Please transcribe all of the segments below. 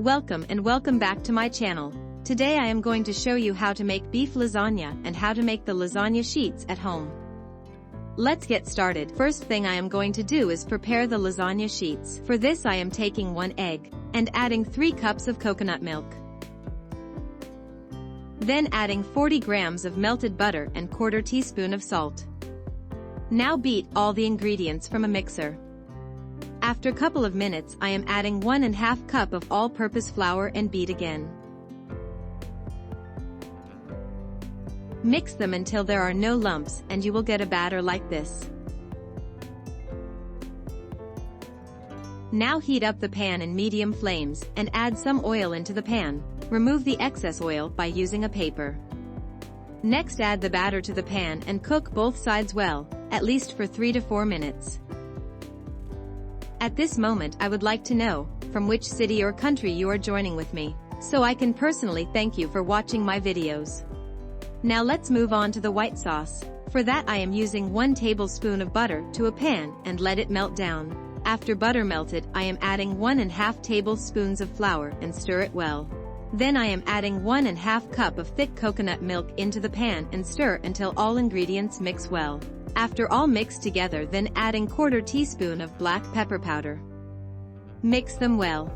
Welcome and welcome back to my channel. Today I am going to show you how to make beef lasagna and how to make the lasagna sheets at home. Let's get started. First thing I am going to do is prepare the lasagna sheets. For this I am taking 1 egg and adding 3 cups of coconut milk. Then adding 40 grams of melted butter and 1/4 teaspoon of salt. Now beat all the ingredients from a mixer. After a couple of minutes I am adding 1½ cup of all-purpose flour and beat again. Mix them until there are no lumps and you will get a batter like this. Now heat up the pan in medium flames and add some oil into the pan. Remove the excess oil by using a paper. Next add the batter to the pan and cook both sides well, at least for 3 to 4 minutes. At this moment I would like to know from which city or country you are joining with me, so I can personally thank you for watching my videos. Now let's move on to the white sauce. For that I am using 1 tablespoon of butter to a pan and let it melt down. After butter melted I am adding 1½ tablespoons of flour and stir it well. Then I am adding 1½ cup of thick coconut milk into the pan and stir until all ingredients mix well. After all mixed together then adding 1/4 teaspoon of black pepper powder. Mix them well.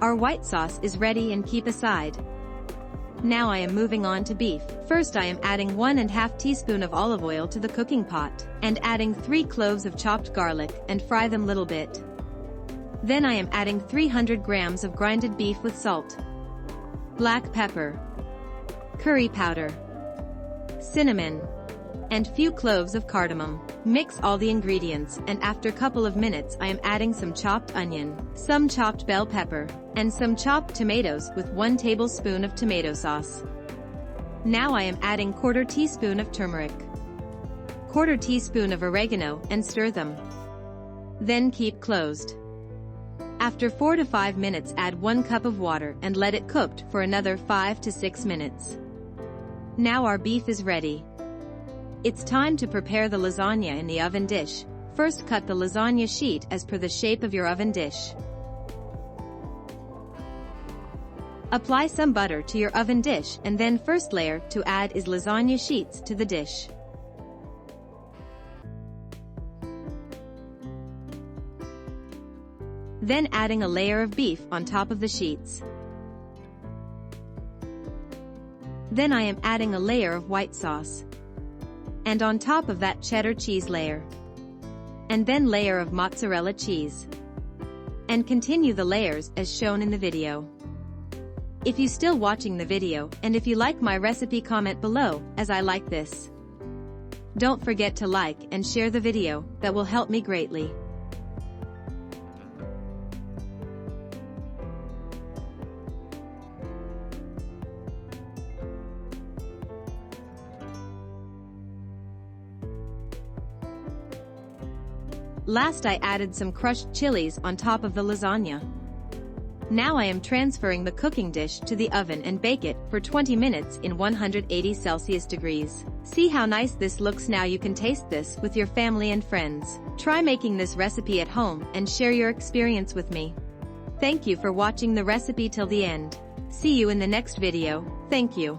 Our white sauce is ready and keep aside. Now I am moving on to beef. First I am adding 1½ teaspoon of olive oil to the cooking pot and adding 3 cloves of chopped garlic and fry them little bit. Then I am adding 300 grams of grinded beef with salt, black pepper, curry powder, cinnamon, and few cloves of cardamom. Mix all the ingredients and after a couple of minutes I am adding some chopped onion, some chopped bell pepper, and some chopped tomatoes with 1 tablespoon of tomato sauce. Now I am adding 1/4 teaspoon of turmeric, 1/4 teaspoon of oregano and stir them. Then keep closed. After 4 to 5 minutes add 1 cup of water and let it cook for another 5 to 6 minutes. Now our beef is ready. It's time to prepare the lasagna in the oven dish. First cut the lasagna sheet as per the shape of your oven dish. Apply some butter to your oven dish and then first layer to add is lasagna sheets to the dish. Then adding a layer of beef on top of the sheets. Then I am adding a layer of white sauce. And on top of that cheddar cheese layer. And then layer of mozzarella cheese. And continue the layers as shown in the video. If you still watching the video and if you like my recipe comment below as I like this. Don't forget to like and share the video, that will help me greatly. Last I added some crushed chilies on top of the lasagna. Now I am transferring the cooking dish to the oven and bake it for 20 minutes in 180 Celsius degrees. See how nice this looks. Now you can taste this with your family and friends. Try making this recipe at home and share your experience with me. Thank you for watching the recipe till the end. See you in the next video. Thank you.